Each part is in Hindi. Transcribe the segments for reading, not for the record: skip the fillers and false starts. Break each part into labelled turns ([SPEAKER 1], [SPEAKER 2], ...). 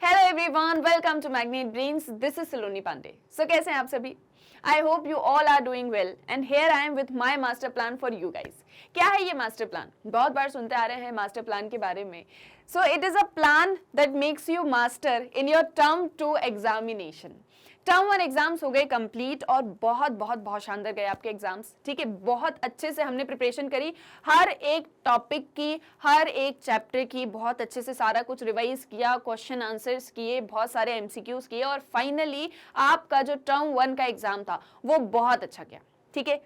[SPEAKER 1] Hello everyone, welcome to Magnet Brains. This is Saloni Pandey. So कैसे हैं आप सभी? I hope you all are doing well and here I am with my master plan for you guys. क्या है ये मास्टर प्लान? बहुत बार सुनते आ रहे हैं मास्टर प्लान के बारे में। So it is a plan that makes you master in your term 2 examination. Term 1 exams हो गए कंप्लीट और बहुत शानदार गए आपके एग्जाम्स। ठीक है, बहुत अच्छे से हमने प्रिपरेशन करी, हर एक टॉपिक की, हर एक चैप्टर की बहुत अच्छे से सारा कुछ रिवाइज किया, क्वेश्चन आंसर्स किए, बहुत सारे एमसीक्यूज किए और फाइनली आपका जो टर्म 1 का एग्जाम था वो बहुत अच्छा गया। ठीक है,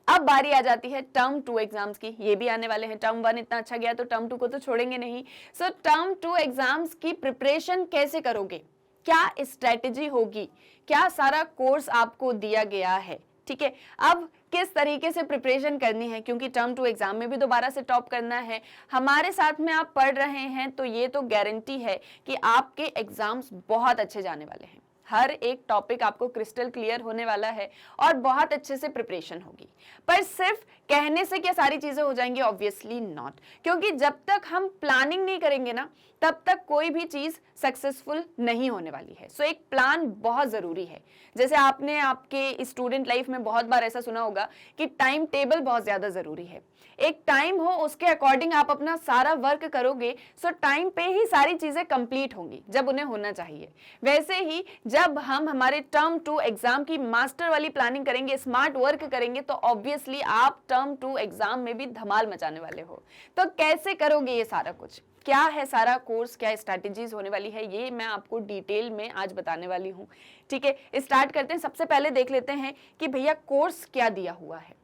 [SPEAKER 1] अब बारी आ जाती है टर्म 2 एग्जाम्स की। ये भी आने वाले हैं। टर्म 1 इतना अच्छा गया तो टर्म 2 को तो छोड़ेंगे नहीं। सो टर्म 2 एग्जाम्स की प्रिपरेशन कैसे करोगे, क्या स्ट्रेटेजी होगी, क्या सारा कोर्स आपको दिया गया है। ठीक है, अब किस तरीके से प्रिपरेशन करनी है, क्योंकि टर्म 2 एग्जाम में भी दोबारा से टॉप करना है। हमारे साथ में आप पढ़ रहे हैं तो ये तो गारंटी है कि आपके एग्जाम्स बहुत अच्छे जाने वाले हैं। हर एक टॉपिक आपको क्रिस्टल क्लियर होने वाला है और बहुत अच्छे से प्रिपरेशन होगी। पर सिर्फ कहने से क्या सारी चीजें हो जाएंगी? ऑब्वियसली नॉट, क्योंकि जब तक हम प्लानिंग नहीं करेंगे ना तब तक कोई भी चीज सक्सेसफुल नहीं होने वाली है। सो एक प्लान बहुत जरूरी है। जैसे आपने आपके स्टूडेंट लाइफ में बहुत बार ऐसा सुना होगा कि टाइम टेबल बहुत ज्यादा जरूरी है। एक टाइम हो, उसके अकॉर्डिंग आप अपना सारा वर्क करोगे, सो टाइम पे ही सारी चीजें कंप्लीट होंगी जब उन्हें होना चाहिए। वैसे ही जब हम हमारे टर्म 2 एग्जाम की मास्टर वाली प्लानिंग करेंगे, स्मार्ट वर्क करेंगे, तो ऑब्वियसली आप टर्म 2 एग्जाम में भी धमाल मचाने वाले हो। तो कैसे करोगे ये सारा कुछ, क्या है सारा कोर्स, क्या स्ट्रैटेजीज होने वाली है, ये मैं आपको डिटेल में आज बताने वाली हूँ। ठीक है, स्टार्ट करते हैं। सबसे पहले देख लेते हैं कि भैया कोर्स क्या दिया हुआ है।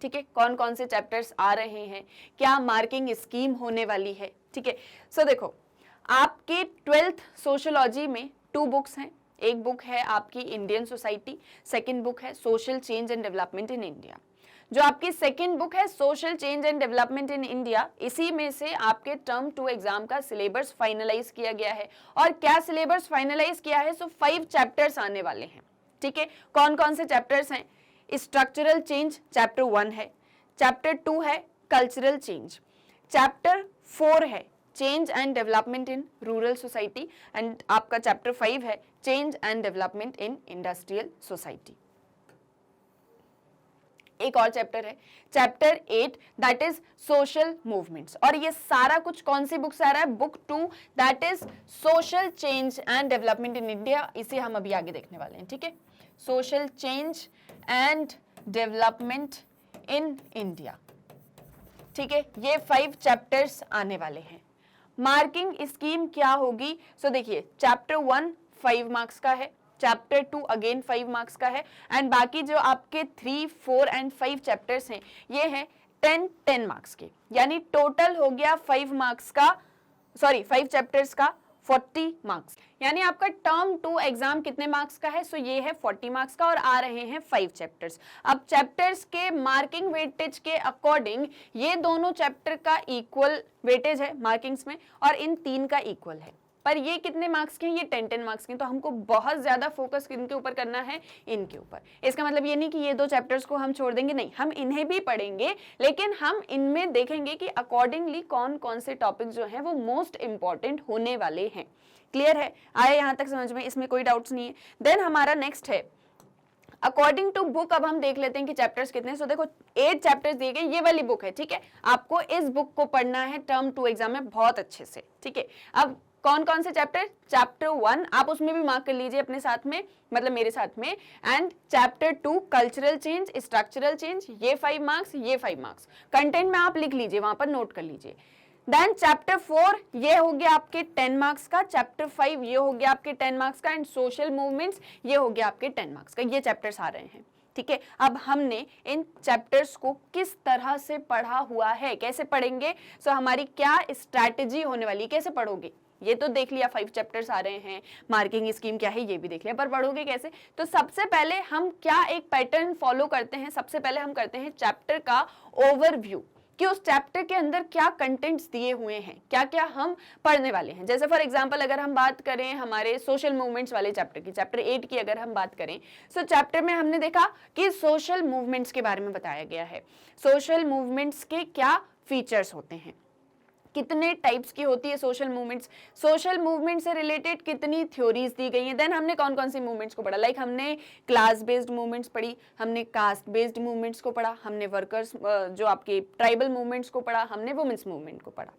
[SPEAKER 1] ठीक है, कौन कौन से चैप्टर्स आ रहे हैं, क्या मार्किंग स्कीम होने वाली है। ठीक है, सो देखो, आपके 12th सोशियोलॉजी में 2 बुक्स हैं। एक बुक है आपकी इंडियन सोसाइटी, सेकंड बुक है social change and development in India. जो आपकी सेकंड बुक है social change and development in India, इसी में से आपके टर्म 2 एग्जाम का सिलेबस फाइनलाइज किया गया है। और क्या सिलेबस फाइनलाइज किया है? सो 5 चैप्टर्स आने वाले हैं। ठीक है, कौन कौन से चैप्टर्स हैं? स्ट्रक्चरल चेंज चैप्टर 1 है, चैप्टर 2 है कल्चरल चेंज, चैप्टर 4 है change and development in rural society and आपका चैप्टर 5 है change and development in industrial society. एक और चैप्टर है chapter 8 that is social movements. और ये सारा कुछ कौन सी बुक से आ रहा है? Book 2 that is social change and development in India. इसे हम अभी आगे देखने वाले हैं। ठीक है, social change and development in India. ठीक है, ये 5 चैप्टर्स आने वाले हैं। मार्किंग स्कीम क्या होगी? सो देखिए, चैप्टर 1 5 मार्क्स का है, चैप्टर 2 अगेन 5 मार्क्स का है एंड बाकी जो आपके 3, 4 एंड 5 चैप्टर्स हैं ये हैं 10 मार्क्स के। यानी टोटल हो गया 5 मार्क्स का, सॉरी 5 चैप्टर्स का 40 मार्क्स। यानी आपका टर्म 2 एग्जाम कितने मार्क्स का है? सो ये है 40 मार्क्स का और आ रहे हैं 5 चैप्टर्स। अब चैप्टर्स के मार्किंग वेटेज के अकॉर्डिंग ये दोनों चैप्टर का इक्वल वेटेज है मार्किंग्स में और इन 3 का इक्वल है। पर ये कितने मार्क्स के हैं? ये 10 मार्क्स के हैं। तो हमको बहुत ज्यादा फोकस इनके ऊपर करना है, इनके ऊपर। इसका मतलब ये नहीं कि ये 2 चैप्टर्स को हम छोड़ देंगे, नहीं, हम इन्हें भी पढ़ेंगे, लेकिन हम इनमें देखेंगे कि अकॉर्डिंगली कौन कौन से टॉपिक जो हैं वो मोस्ट इंपॉर्टेंट होने वाले हैं। क्लियर है? आए यहां तक समझ में? इसमें कोई डाउट्स नहीं है। देन हमारा नेक्स्ट है अकॉर्डिंग टू बुक। अब हम देख लेते हैं कि चैप्टर्स कितने हैं। सो देखो 8 चैप्टर्स दिए गए, ये वाली बुक है। ठीक है, आपको इस बुक को पढ़ना है टर्म 2 एग्जाम में बहुत अच्छे से। ठीक है, अब कौन कौन से चैप्टर? चैप्टर 1 आप उसमें भी मार्क कर लीजिए अपने साथ में, मतलब मेरे साथ में, and chapter 2 cultural change, structural change, ये 5 मार्क्स, ये 5 मार्क्स। कंटेंट में आप लिख लीजिए, वहां पर नोट कर लीजिए। देन चैप्टर 4 ये हो गया आपके 10 मार्क्स का, चैप्टर 5 ये हो गया आपके 10 मार्क्स का एंड सोशल मूवमेंट्स ये हो गया आपके 10 मार्क्स का। ये चैप्टर्स आ रहे हैं। ठीक है, अब हमने इन चैप्टर्स को किस तरह से पढ़ा हुआ है, कैसे पढ़ेंगे, सो हमारी क्या स्ट्रैटेजी होने वाली, कैसे पढ़ोगे? ये तो देख लिया 5 चैप्टर्स आ रहे हैं, मार्किंग स्कीम क्या है ये भी देख लिया, पर पढ़ोगे कैसे? तो सबसे पहले हम क्या एक पैटर्न फॉलो करते हैं। सबसे पहले हम करते हैं चैप्टर का ओवरव्यू कि उस चैप्टर के अंदर क्या कंटेंट्स दिए हुए हैं, क्या क्या हम पढ़ने वाले हैं। जैसे फॉर एग्जांपल अगर हम बात करें हमारे सोशल मूवमेंट्स वाले चैप्टर की, चैप्टर 8 की अगर हम बात करें, सो चैप्टर में हमने देखा कि सोशल मूवमेंट्स के बारे में बताया गया है। सोशल मूवमेंट्स के क्या फीचर्स होते हैं, कितने टाइप्स की होती है सोशल मूवमेंट्स, सोशल मूवमेंट से रिलेटेड कितनी थ्योरीज दी गई हैं। देन हमने कौन कौन सी मूवमेंट्स को पढ़ा, लाइक हमने क्लास बेस्ड मूवमेंट्स पढ़ी, हमने कास्ट बेस्ड मूवमेंट्स को पढ़ा, हमने वर्कर्स जो आपके ट्राइबल मूवमेंट्स को पढ़ा, हमने वुमेन्स मूवमेंट को पढ़ा।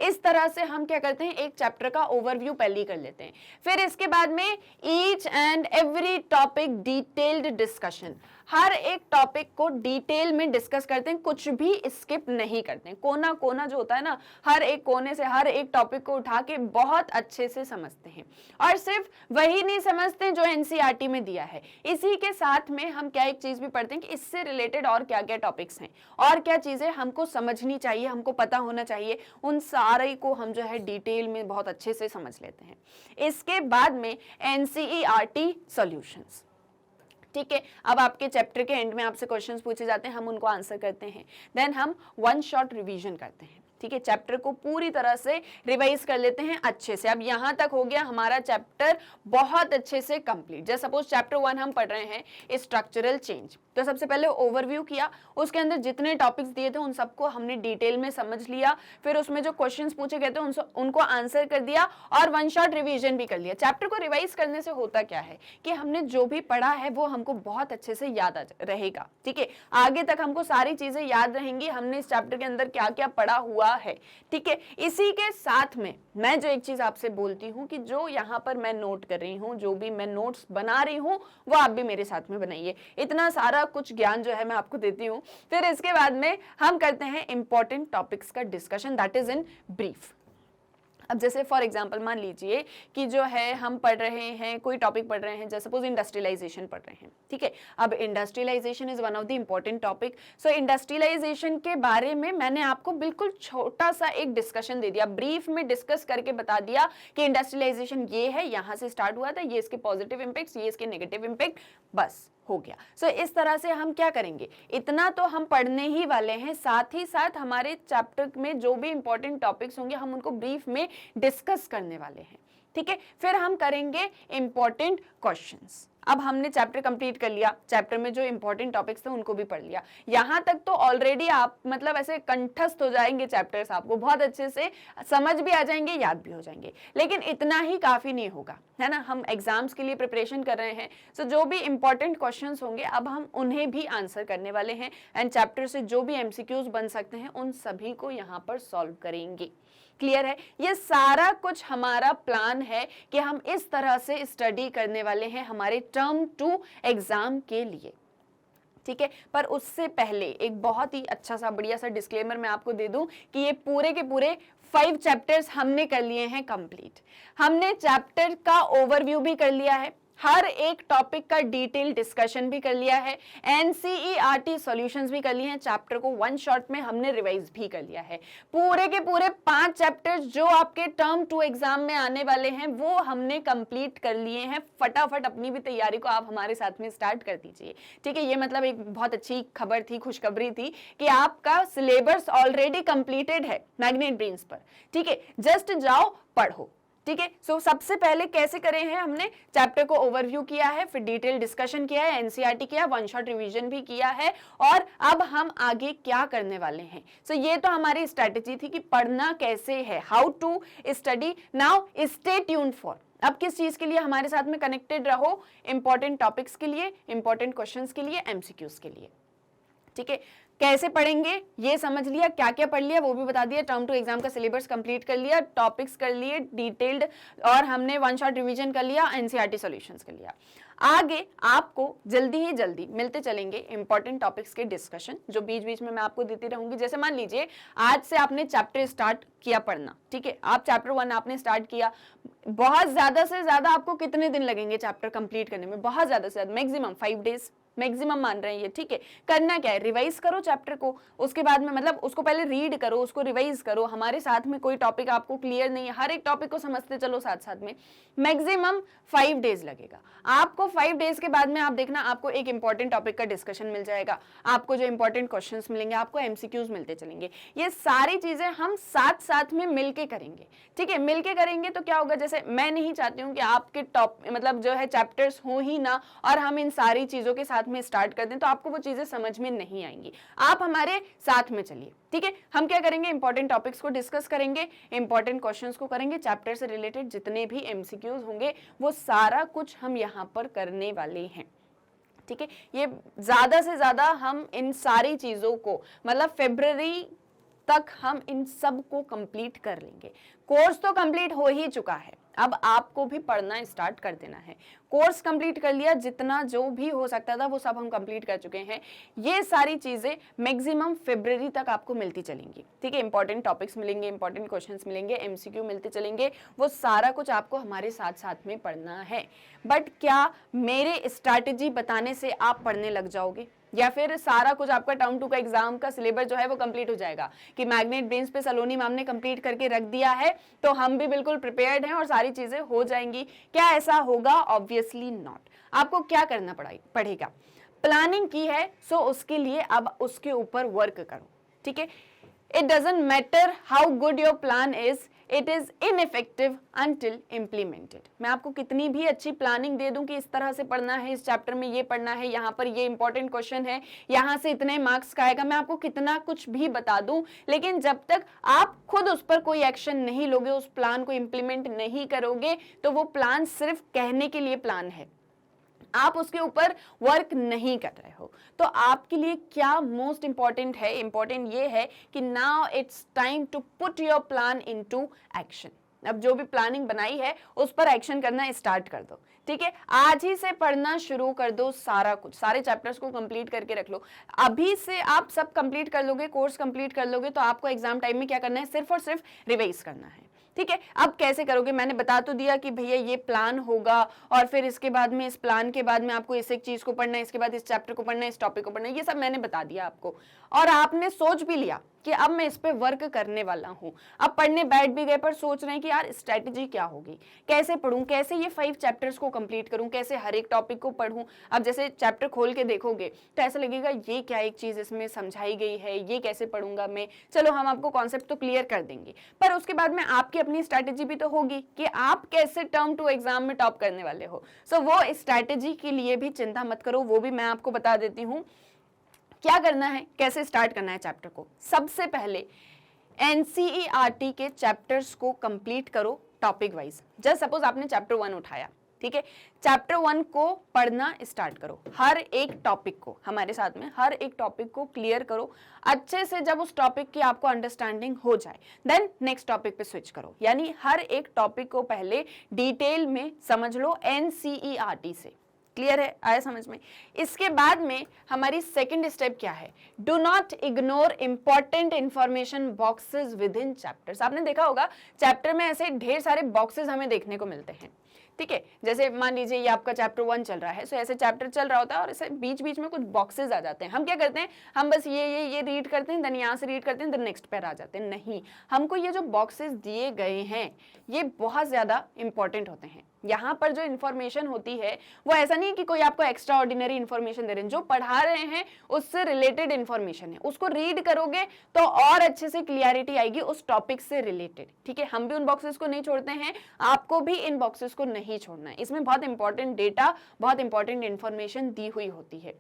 [SPEAKER 1] इस तरह से हम क्या करते हैं, एक चैप्टर का ओवरव्यू पहले ही कर लेते हैं, फिर इसके बाद में each and every topic detailed discussion, हर एक टॉपिक को डिटेल में डिस्कस करते हैं, कुछ भी स्किप नहीं करते हैं, कोना कोना जो होता है ना, हर एक कोने से हर एक टॉपिक को उठा के बहुत अच्छे से समझते हैं। और सिर्फ वही नहीं समझते जो एनसीईआरटी में दिया है, इसी के साथ में हम क्या एक चीज भी पढ़ते हैं कि इससे रिलेटेड और क्या क्या टॉपिक्स हैं और क्या चीजें हमको समझनी चाहिए, हमको पता होना चाहिए, उन सारे को हम जो है डिटेल में बहुत अच्छे से समझ लेते हैं। इसके बाद में एनसीईआरटी सॉल्यूशंस, ठीक है। अब आपके चैप्टर के एंड में आपसे क्वेश्चंस पूछे जाते हैं, हम उनको आंसर करते हैं, देन हम वन शॉट रिवीजन करते हैं, ठीक है। चैप्टर को पूरी तरह से रिवाइज कर लेते हैं अच्छे से। अब यहां तक हो गया हमारा चैप्टर बहुत अच्छे से कंप्लीट। जैसे सपोज चैप्टर 1 हम पढ़ रहे हैं स्ट्रक्चरल चेंज, तो सबसे पहले ओवरव्यू किया, उसके अंदर जितने टॉपिक्स दिए थे उन सबको हमने डिटेल में समझ लिया, फिर उसमें जो क्वेश्चंस पूछे गए थे उनको आंसर कर दिया और वन शॉट रिवीजन भी कर लिया। चैप्टर को रिवाइज करने से होता क्या है कि हमने जो भी पढ़ा है वो हमको बहुत अच्छे से याद रहेगा, ठीक है। आगे तक हमको सारी चीजें याद रहेंगी, हमने इस चैप्टर के अंदर क्या क्या पढ़ा हुआ है, ठीक है। इसी के साथ में मैं जो एक चीज आपसे बोलती हूँ कि जो यहाँ पर मैं नोट कर रही हूँ, जो भी मैं नोट्स बना रही हूँ वो आप भी मेरे साथ में बनाइए। इतना सारा कुछ ज्ञान जो है मैं आपको देती हूँ। फिर इसके बाद में हम करते हैं इंपॉर्टेंट टॉपिक्स का discussion, that is in brief. अब जैसे फॉर एग्जांपल मान लीजिए कि जो है हम पढ़ रहे हैं, कोई टॉपिक पढ़ रहे हैं, जैसे सपोज इंडस्ट्रियलाइजेशन पढ़ रहे हैं, ठीक है। अब industrialization is one of the important topic. So industrialization के बारे में मैंने आपको बिल्कुल छोटा सा एक डिस्कशन दे दिया, ब्रीफ में डिस्कस करके बता दिया कि इंडस्ट्रियलाइजेशन ये है, यहाँ से स्टार्ट हुआ था, ये इसके पॉजिटिव इम्पैक्ट, ये इसके नेगेटिव इम्पैक्ट, बस हो गया। सो इस तरह से हम क्या करेंगे, इतना तो हम पढ़ने ही वाले हैं, साथ ही साथ हमारे चैप्टर में जो भी इंपॉर्टेंट टॉपिक्स होंगे हम उनको ब्रीफ में डिस्कस करने वाले हैं, ठीक है। फिर हम करेंगे इंपॉर्टेंट क्वेश्चंस। अब हमने चैप्टर कंप्लीट कर लिया, चैप्टर में जो इंपॉर्टेंट टॉपिक्स थे उनको भी पढ़ लिया, यहाँ तक तो ऑलरेडी आप मतलब ऐसे कंठस्थ हो जाएंगे चैप्टर्स, आपको बहुत अच्छे से समझ भी आ जाएंगे, याद भी हो जाएंगे। लेकिन इतना ही काफी नहीं होगा, है ना, हम एग्जाम्स के लिए प्रिपरेशन कर रहे हैं। सो जो भी इंपॉर्टेंट क्वेश्चंस होंगे अब हम उन्हें भी आंसर करने वाले हैं, एंड चैप्टर से जो भी एमसीक्यूज बन सकते हैं उन सभी को यहाँ पर सॉल्व करेंगे। क्लियर है, ये सारा कुछ हमारा प्लान है कि हम इस तरह से स्टडी करने वाले हैं हमारे टर्म 2 एग्जाम के लिए, ठीक है। पर उससे पहले एक बहुत ही अच्छा सा बढ़िया सा डिस्क्लेमर मैं आपको दे दूं कि ये पूरे के पूरे 5 चैप्टर्स हमने कर लिए हैं कंप्लीट। हमने चैप्टर का ओवरव्यू भी कर लिया है, हर एक टॉपिक का डिटेल डिस्कशन भी कर लिया है, एनसीईआरटी सॉल्यूशंस भी कर लिए हैं, चैप्टर को वन शॉट में हमने रिवाइज भी कर लिया है। पूरे के पूरे 5 चैप्टर्स जो आपके टर्म 2 एग्जाम में आने वाले हैं वो हमने कंप्लीट कर लिए हैं। फटाफट अपनी भी तैयारी को आप हमारे साथ में स्टार्ट कर दीजिए, ठीक है। ये मतलब एक बहुत अच्छी खबर थी, खुशखबरी थी कि आपका सिलेबस ऑलरेडी कंप्लीटेड है मैग्नेट ब्रेन्स पर, ठीक है। जस्ट जाओ पढ़ो, ठीक है। सो सबसे पहले कैसे करे हैं, हमने चैप्टर को ओवरव्यू किया है, फिर डिटेल डिस्कशन किया है, एनसीईआरटी किया, वन शॉट रिवीजन भी किया है, और अब हम आगे क्या करने वाले हैं। सो ये तो हमारी स्ट्रेटेजी थी कि पढ़ना कैसे है, how to study. Now stay tuned for, अब किस चीज के लिए हमारे साथ में कनेक्टेड रहो, इंपॉर्टेंट टॉपिक्स के लिए, इंपॉर्टेंट क्वेश्चंस के लिए, एमसीक्यूज के लिए, ठीक है। कैसे पढ़ेंगे ये समझ लिया, क्या क्या पढ़ लिया वो भी बता दिया, टर्म 2 एग्जाम का सिलेबस कंप्लीट कर लिया, टॉपिक्स कर लिए डिटेल्ड, और हमने वन शॉट रिवीजन कर लिया, एनसीईआरटी सॉल्यूशंस कर लिया। आगे आपको जल्दी ही जल्दी मिलते चलेंगे इंपॉर्टेंट टॉपिक्स के डिस्कशन, जो बीच बीच में मैं आपको देती रहूंगी। जैसे मान लीजिए आज से आपने चैप्टर स्टार्ट किया पढ़ना, ठीक है, आप चैप्टर 1 आपने स्टार्ट किया, बहुत ज्यादा से ज्यादा आपको कितने दिन लगेंगे चैप्टर कंप्लीट करने में, बहुत ज्यादा से ज्यादा मैक्सिमम 5 डेज मैक्सिमम मान रहे हैं ये, ठीक है। करना क्या है, रिवाइज करो चैप्टर को, उसके बाद में मतलब उसको पहले रीड करो, उसको रिवाइज करो। हमारे साथ में कोई टॉपिक आपको क्लियर नहीं है, हर एक टॉपिक को समझते चलो साथ साथ में, मैक्सिमम 5 डेज लगेगा आपको। 5 डेज के बाद में आप देखना आपको एक इंपॉर्टेंट टॉपिक का डिस्कशन मिल जाएगा, आपको जो इंपॉर्टेंट क्वेश्चंस मिलेंगे, आपको एमसीक्यूज मिलते चलेंगे। ये सारी चीजें हम साथ साथ में मिलके करेंगे, ठीक है। मिलके करेंगे तो क्या होगा, जैसे मैं नहीं चाहती हूँ कि आपके मतलब जो है चैप्टर्स हो ही ना और हम इन सारी चीजों के साथ साथ में स्टार्ट कर दें तो आपको वो चीजें समझ में नहीं आएंगी। आप हमारे साथ में चलिए, ठीक है। हम क्या करेंगे, इंपॉर्टेंट टॉपिक्स को डिस्कस करेंगे, इंपॉर्टेंट क्वेश्चंस को करेंगे, चैप्टर से रिलेटेड जितने भी एमसीक्यूज होंगे वो सारा कुछ हम यहाँ पर करने वाले हैं, ठीक है। ये ज्यादा से ज्यादा हम इन सारी चीजों को मतलब फरवरी तक हम इन सब को कंप्लीट कर लेंगे। कोर्स तो कंप्लीट हो ही चुका है, अब आपको भी पढ़ना स्टार्ट कर देना है। कोर्स कंप्लीट कर लिया, जितना जो भी हो सकता था वो सब हम कंप्लीट कर चुके हैं। ये सारी चीजें मैक्सिमम फरवरी तक आपको मिलती चलेंगी, ठीक है। इंपॉर्टेंट टॉपिक्स मिलेंगे, इंपॉर्टेंट क्वेश्चंस मिलेंगे, एमसीक्यू मिलते चलेंगे, वो सारा कुछ आपको हमारे साथ साथ में पढ़ना है। बट क्या मेरे स्ट्रैटेजी बताने से आप पढ़ने लग जाओगे, या फिर सारा कुछ आपका टर्म 2 का एग्जाम का सिलेबस जो है वो कंप्लीट हो जाएगा कि मैग्नेट ब्रेन्स पे सलोनी मैम ने कंप्लीट करके रख दिया है तो हम भी बिल्कुल प्रिपेयर्ड हैं और सारी चीजें हो जाएंगी? क्या ऐसा होगा? Obviously not. आपको क्या करना पड़ेगा? प्लानिंग की है सो उसके लिए अब उसके ऊपर वर्क करो, ठीक है। It doesn't matter how good your plan is, it is ineffective until implemented. मैं आपको कितनी भी अच्छी प्लानिंग दे दूं कि इस तरह से पढ़ना है, इस चैप्टर में ये पढ़ना है, यहाँ पर ये इंपॉर्टेंट क्वेश्चन है, यहाँ से इतने मार्क्स का आएगा, मैं आपको कितना कुछ भी बता दूं, लेकिन जब तक आप खुद उस पर कोई एक्शन नहीं लोगे, उस प्लान को इम्प्लीमेंट नहीं करोगे, तो वो प्लान सिर्फ कहने के लिए प्लान है, आप उसके ऊपर वर्क नहीं कर रहे हो। तो आपके लिए क्या मोस्ट इंपॉर्टेंट है? इंपॉर्टेंट ये है कि now it's time to put your plan into action. अब जो भी प्लानिंग बनाई है उस पर एक्शन करना स्टार्ट कर दो, ठीक है। आज ही से पढ़ना शुरू कर दो, सारा कुछ, सारे चैप्टर्स को कंप्लीट करके रख लो। अभी से आप सब कंप्लीट कर लोगे, कोर्स कंप्लीट कर लोगे, तो आपको एग्जाम टाइम में क्या करना है? सिर्फ और सिर्फ रिवाइज करना है, ठीक है। अब कैसे करोगे? मैंने बता तो दिया कि भैया ये प्लान होगा और फिर इसके बाद में, इस प्लान के बाद में आपको इस एक चीज को पढ़ना है, इसके बाद इस चैप्टर को पढ़ना है, इस टॉपिक को पढ़ना है, ये सब मैंने बता दिया आपको। और आपने सोच भी लिया कि अब मैं इस पे वर्क करने वाला हूं। अब पढ़ने बैठ भी गए, पर सोच रहे हैं कि यार स्ट्रैटेजी क्या होगी, कैसे पढ़ूं, कैसे ये 5 चैप्टर्स को कंप्लीट करूं, कैसे हर एक टॉपिक को पढ़ूं। अब जैसे चैप्टर खोल के देखोगे तो ऐसा लगेगा ये क्या एक चीज इसमें समझाई गई है, ये कैसे पढ़ूंगा मैं। चलो हम आपको कॉन्सेप्ट तो क्लियर कर देंगे, पर उसके बाद में आपकी अपनी स्ट्रैटेजी भी तो होगी कि आप कैसे टर्म 2 एग्जाम में टॉप करने वाले हो। सो वो स्ट्रैटेजी के लिए भी चिंता मत करो, वो भी मैं आपको बता देती हूँ क्या करना है, कैसे स्टार्ट करना है चैप्टर को। सबसे पहले एनसीईआरटी के चैप्टर्स को कंप्लीट करो टॉपिक वाइज। जस्ट सपोज आपने चैप्टर 1 उठाया, ठीक है, चैप्टर 1 को पढ़ना स्टार्ट करो, हर एक टॉपिक को, हमारे साथ में हर एक टॉपिक को क्लियर करो अच्छे से। जब उस टॉपिक की आपको अंडरस्टैंडिंग हो जाए देन नेक्स्ट टॉपिक पे स्विच करो, यानी हर एक टॉपिक को पहले डिटेल में समझ लो एनसीईआरटी से। क्लियर है? आया समझ में? इसके बाद में हमारी सेकंड स्टेप क्या है? Do not ignore important information boxes with in chapters. आपने देखा होगा चैप्टर में ऐसे ढेर सारे बॉक्सेस हमें देखने को मिलते हैं, ठीक है। जैसे मान लीजिए ये आपका चैप्टर 1 चल रहा है, सो ऐसे चैप्टर चल रहा होता है और ऐसे बीच बीच में कुछ बॉक्सेस आ जाते हैं। हम क्या करते हैं? हम बस ये रीड करते हैं, देन यहाँ से रीड करते हैं, देन नेक्स्ट पर आ जाते हैं। नहीं, हमको ये जो बॉक्सेस दिए गए हैं ये बहुत ज्यादा इंपॉर्टेंट होते हैं। यहाँ पर जो इन्फॉर्मेशन होती है वो ऐसा नहीं कि कोई आपको एक्स्ट्रा ऑर्डिनरी इन्फॉर्मेशन दे रहे हैं, जो पढ़ा रहे हैं उससे रिलेटेड इन्फॉर्मेशन है, उसको रीड करोगे तो और अच्छे से क्लियरिटी आएगी उस टॉपिक से रिलेटेड, ठीक है। हम भी उन बॉक्सेस को नहीं छोड़ते हैं, आपको भी इन बॉक्सेस को नहीं छोड़ना है। इसमें बहुत इंपॉर्टेंट डेटा, बहुत इंपॉर्टेंट इन्फॉर्मेशन दी हुई होती है।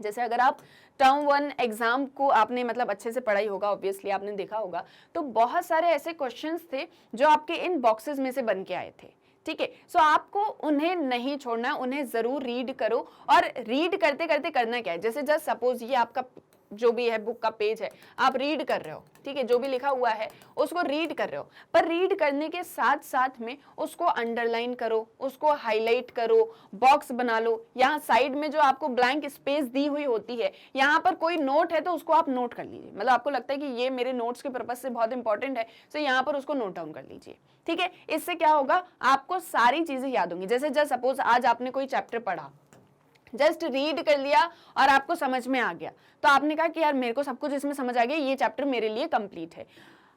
[SPEAKER 1] जैसे अगर आप टर्म 1 एग्जाम को आपने मतलब अच्छे से पढ़ाई होगा, ऑब्वियसली आपने देखा होगा, तो बहुत सारे ऐसे क्वेश्चंस थे जो आपके इन बॉक्सेस में से बन के आए थे, ठीक है। सो आपको उन्हें नहीं छोड़ना, उन्हें जरूर रीड करो। और रीड करते करते करना क्या है? जैसे जस्ट सपोज ये आपका जो भी है बुक का पेज है, आप रीड कर रहे हो, ठीक है, जो भी लिखा हुआ है उसको रीड कर रहे हो, पर रीड करने के साथ साथ में उसको अंडरलाइन करो, उसको हाईलाइट करो, बॉक्स बना लो। यहाँ साइड में जो आपको ब्लैंक स्पेस दी हुई होती है, यहाँ पर कोई नोट है तो उसको आप नोट कर लीजिए। मतलब आपको लगता है कि ये मेरे नोट्स के पर्पज से बहुत इंपॉर्टेंट है, तो यहाँ पर उसको नोट डाउन कर लीजिए, ठीक है। इससे क्या होगा? आपको सारी चीजें याद होंगी। जैसे जस्ट सपोज आज आपने कोई चैप्टर पढ़ा, जस्ट रीड कर लिया और आपको समझ में आ गया, तो आपने कहा कि यार मेरे को सब कुछ इसमें समझ आ गया, ये चैप्टर मेरे लिए कंप्लीट है।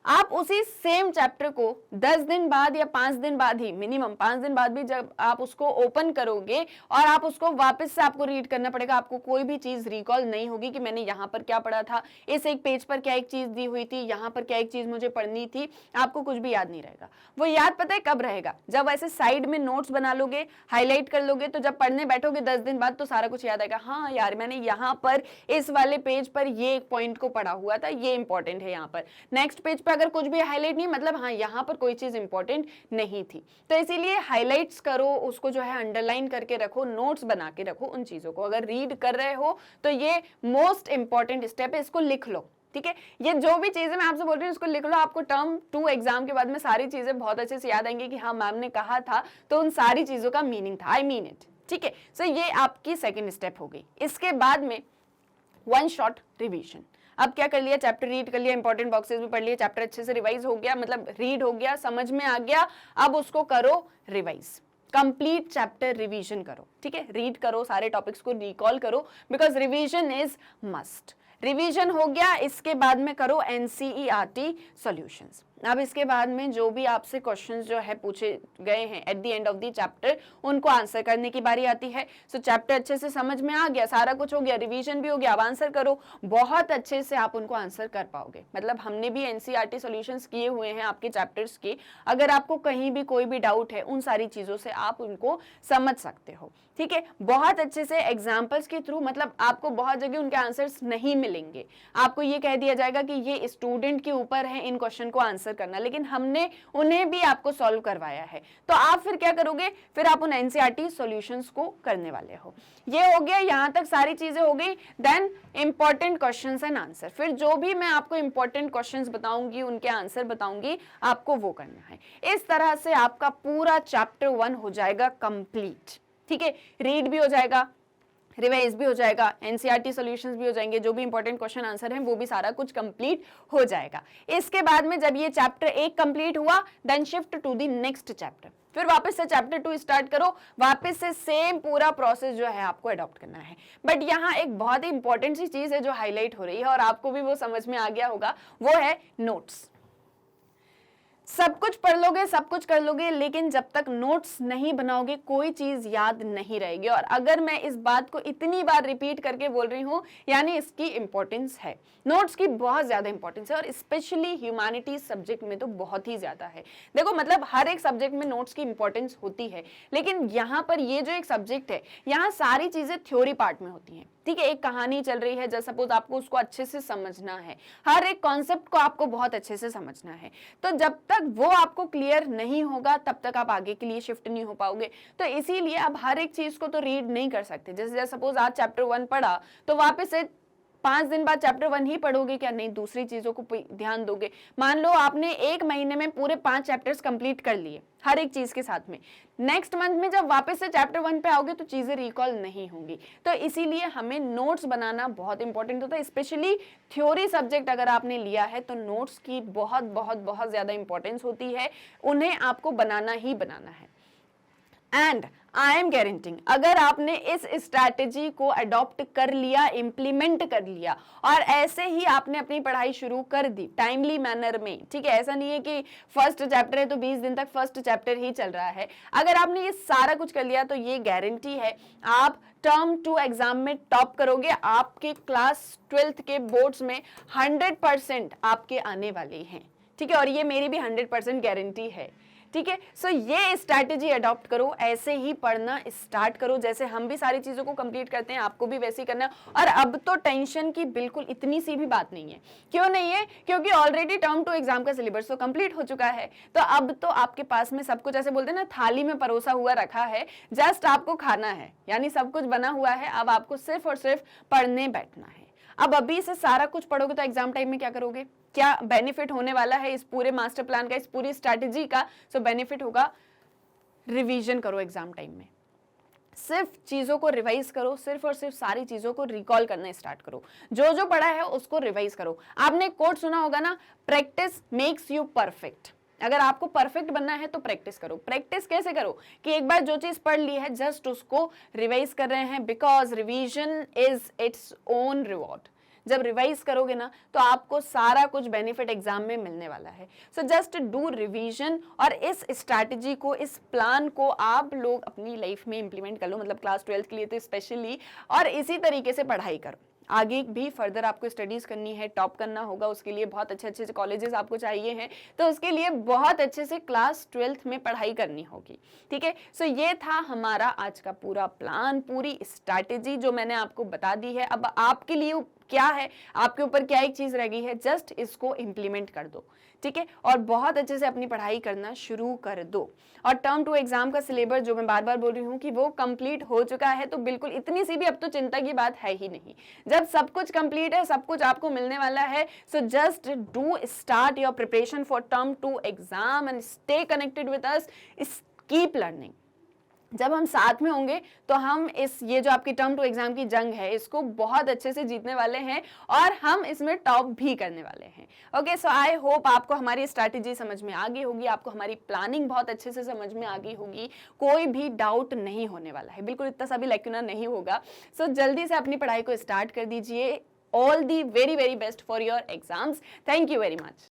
[SPEAKER 1] आप उसी सेम चैप्टर को 10 दिन बाद या 5 दिन बाद ही, मिनिमम 5 दिन बाद भी जब आप उसको ओपन करोगे और आप उसको वापस से आपको रीड करना पड़ेगा, आपको कोई भी चीज रिकॉल नहीं होगी कि मैंने यहाँ पर क्या पढ़ा था, इस एक पेज पर क्या एक चीज दी हुई थी, यहाँ पर क्या एक चीज मुझे पढ़नी थी, आपको कुछ भी याद नहीं रहेगा। वो याद पता है कब रहेगा, जब ऐसे साइड में नोट्स बना लोगे, हाईलाइट कर लोगे, तो जब पढ़ने बैठोगे 10 दिन बाद तो सारा कुछ याद आएगा। हाँ यार, मैंने यहाँ पर इस वाले पेज पर ये एक पॉइंट को पढ़ा हुआ था, ये इंपॉर्टेंट है। यहाँ पर नेक्स्ट पेज पर अगर कुछ भी हाईलाइट नहीं, मतलब हाँ यहाँ पर कोई चीज इंपॉर्टेंट नहीं थी। तो इसीलिए हाईलाइट्स करो, उसको जो है अंडरलाइन करके रखो, नोट्स बना के रखो उन चीजों को। अगर रीड कर रहे हो तो ये मोस्ट इंपॉर्टेंट स्टेप है, इसको लिख लो, ठीक है। ये जो भी चीजें मैं आपसे बोल रही हूँ इसको लिख लो, आपको टर्म 2 एग्जाम के बाद में सारी चीजें बहुत अच्छे से याद आएंगी कि हाँ मैम ने कहा था तो उन सारी चीजों का मीनिंग था, आई मीन इट, ठीक है। सो ये आपकी सेकेंड स्टेप हो गई। इसके बाद में वन शॉट रिवीजन। अब क्या कर लिया, चैप्टर रीड कर लिया, इंपॉर्टेंट बॉक्सेस भी पढ़ लिए, चैप्टर अच्छे से रिवाइज हो गया, मतलब रीड हो गया, समझ में आ गया, अब उसको करो रिवाइज, कंप्लीट चैप्टर रिवीजन करो, ठीक है। रीड करो, सारे टॉपिक्स को रिकॉल करो, because revision is must. Revision हो गया, इसके बाद में करो एनसीईआरटी सॉल्यूशंस। अब इसके बाद में जो भी आपसे क्वेश्चंस जो है पूछे गए हैं at the end of the chapter, उनको आंसर करने की बारी आती है। सो चैप्टर अच्छे से समझ में आ गया, सारा कुछ हो गया, रिवीजन भी हो गया, अब आंसर करो। बहुत अच्छे से आप उनको आंसर कर पाओगे। मतलब हमने भी एनसीईआरटी सॉल्यूशंस किए हुए हैं आपके चैप्टर्स के, अगर आपको कहीं भी कोई भी डाउट है उन सारी चीजों से आप उनको समझ सकते हो, ठीक है। बहुत अच्छे से एग्जाम्पल्स के थ्रू, मतलब आपको बहुत जगह उनके आंसर्स नहीं मिलेंगे, आपको ये कह दिया जाएगा कि ये स्टूडेंट के ऊपर है इन क्वेश्चन को आंसर करना, लेकिन हमने उन्हें भी आपको सॉल्व करवाया है। तो आप फिर क्या करोगे, फिर आप उन एनसीईआरटी सॉल्यूशंस को करने वाले हो। ये हो गया, यहां तक सारी चीजें हो गई। Then important questions and answer, फिर जो भी मैं आपको इंपॉर्टेंट क्वेश्चंस बताऊंगी उनके आंसर बताऊंगी, आपको वो करना है। इस तरह से आपका पूरा चैप्टर 1 हो जाएगा कंप्लीट, ठीक है। रीड भी हो जाएगा, रिवाइज भी हो जाएगा, एनसीईआरटी सॉल्यूशंस भी हो जाएंगे, जो भी इंपॉर्टेंट क्वेश्चन आंसर हैं वो भी सारा कुछ कंप्लीट हो जाएगा। इसके बाद में जब ये चैप्टर 1 कंप्लीट हुआ, then shift to the next chapter, फिर वापस से चैप्टर 2 स्टार्ट करो, वापस से सेम पूरा प्रोसेस जो है आपको अडॉप्ट करना है। बट यहाँ एक बहुत ही इंपॉर्टेंट सी चीज है जो हाईलाइट हो रही है और आपको भी वो समझ में आ गया होगा, वो है नोट्स। सब कुछ पढ़ लोगे, सब कुछ कर लोगे, लेकिन जब तक नोट्स नहीं बनाओगे कोई चीज याद नहीं रहेगी। और अगर मैं इस बात को इतनी बार रिपीट करके बोल रही हूं, यानी इसकी इंपॉर्टेंस है, नोट्स की बहुत ज्यादा इंपॉर्टेंस है, और स्पेशली ह्यूमैनिटीज सब्जेक्ट में तो बहुत ही ज्यादा है। देखो मतलब हर एक सब्जेक्ट में नोट्स की इंपॉर्टेंस होती है, लेकिन यहाँ पर ये जो एक सब्जेक्ट है, यहाँ सारी चीजें थ्योरी पार्ट में होती हैं, ठीक है। एक कहानी चल रही है, जैसे सपोज आपको उसको अच्छे से समझना है, हर एक कॉन्सेप्ट को आपको बहुत अच्छे से समझना है। तो जब तक वो आपको क्लियर नहीं होगा तब तक आप आगे के लिए शिफ्ट नहीं हो पाओगे। तो इसीलिए आप हर एक चीज को तो रीड नहीं कर सकते। जैसे सपोज आज चैप्टर 1 पढ़ा तो वापस से 5 दिन बाद चैप्टर 1 ही पढ़ोगे क्या? नहीं, दूसरी चीजों को ध्यान दोगे। मान लो आपने 1 महीने में पूरे 5 चैप्टर्स कंप्लीट कर लिए हर एक चीज के साथ में, नेक्स्ट मंथ में जब वापस से चैप्टर 1 पे आओगे तो चीजें रिकॉल नहीं होंगी। तो इसीलिए हमें नोट्स बनाना बहुत इंपॉर्टेंट होता है। स्पेशली थ्योरी सब्जेक्ट अगर आपने लिया है तो नोट्स की बहुत बहुत बहुत ज्यादा इंपॉर्टेंस होती है, उन्हें आपको बनाना ही बनाना है। एंड आई एम गारंटिंग, अगर आपने इस स्ट्रैटेजी को अडॉप्ट कर लिया, इंप्लीमेंट कर लिया, और ऐसे ही आपने अपनी पढ़ाई शुरू कर दी टाइमली मैनर में, ठीक है, ऐसा नहीं है कि फर्स्ट चैप्टर है तो 20 दिन तक फर्स्ट चैप्टर ही चल रहा है। अगर आपने ये सारा कुछ कर लिया तो ये गारंटी है आप टर्म 2 एग्जाम में टॉप करोगे। आपके क्लास 12th के बोर्ड्स में 100% आपके आने वाले हैं, ठीक है, और ये मेरी भी 100% गारंटी है, ठीक है। सो ये स्ट्रैटेजी अडॉप्ट करो, ऐसे ही पढ़ना स्टार्ट करो, जैसे हम भी सारी चीजों को कंप्लीट करते हैं आपको भी वैसे ही करना है। और अब तो टेंशन की बिल्कुल इतनी सी भी बात नहीं है। क्यों नहीं है? क्योंकि ऑलरेडी टर्म 2 एग्जाम का सिलेबस तो कंप्लीट हो चुका है। तो अब तो आपके पास में सब कुछ, ऐसे बोलते हैं ना, थाली में परोसा हुआ रखा है, जस्ट आपको खाना है, यानी सब कुछ बना हुआ है। अब आपको सिर्फ और सिर्फ पढ़ने बैठना है। अब अभी से सारा कुछ पढ़ोगे तो एग्जाम टाइम में क्या करोगे? क्या बेनिफिट होने वाला है इस पूरे मास्टर प्लान का, इस पूरी स्ट्रैटेजी का? सो बेनिफिट होगा, रिवीजन करो एग्जाम टाइम में, सिर्फ चीजों को रिवाइज करो, सिर्फ और सिर्फ सारी चीजों को रिकॉल करना स्टार्ट करो, जो जो पढ़ा है उसको रिवाइज करो। आपने कोट सुना होगा ना, प्रैक्टिस मेक्स यू परफेक्ट। अगर आपको परफेक्ट बनना है तो प्रैक्टिस करो। प्रैक्टिस कैसे करो? कि एक बार जो चीज पढ़ ली है जस्ट उसको रिवाइज कर रहे हैं, because revision is its own reward. जब रिवाइज करोगे ना तो आपको सारा कुछ बेनिफिट एग्जाम में मिलने वाला है। सो जस्ट डू रिवीजन और इस स्ट्रैटेजी को, इस प्लान को आप लोग अपनी लाइफ में इंप्लीमेंट कर लो, मतलब क्लास 12th के लिए तो स्पेशली, और इसी तरीके से पढ़ाई करो। आगे भी फर्दर आपको स्टडीज करनी है, टॉप करना होगा, उसके लिए बहुत अच्छे अच्छे कॉलेजेस आपको चाहिए हैं, तो उसके लिए बहुत अच्छे से क्लास 12th में पढ़ाई करनी होगी। ठीक है, सो ये था हमारा आज का पूरा प्लान, पूरी स्ट्रैटेजी जो मैंने आपको बता दी है। अब आपके लिए क्या है, आपके ऊपर क्या एक चीज रह गई है, जस्ट इसको इंप्लीमेंट कर दो। ठीक है, और बहुत अच्छे से अपनी पढ़ाई करना शुरू कर दो। और टर्म 2 एग्जाम का सिलेबस जो मैं बार बार बोल रही हूँ कि वो कंप्लीट हो चुका है, तो बिल्कुल इतनी सी भी अब तो चिंता की बात है ही नहीं। जब सब कुछ कंप्लीट है, सब कुछ आपको मिलने वाला है, so just do start your preparation for term 2 exam and stay connected with us, keep learning. जब हम साथ में होंगे तो हम ये जो आपकी टर्म 2 एग्जाम की जंग है, इसको बहुत अच्छे से जीतने वाले हैं और हम इसमें टॉप भी करने वाले हैं। ओके, सो आई होप आपको हमारी स्ट्रैटेजी समझ में आ गई होगी, आपको हमारी प्लानिंग बहुत अच्छे से समझ में आ गई होगी, कोई भी डाउट नहीं होने वाला है, बिल्कुल इतना सा भी लैक्यूना नहीं होगा। सो जल्दी से अपनी पढ़ाई को स्टार्ट कर दीजिए। All the very very best for your exams. Thank you very much.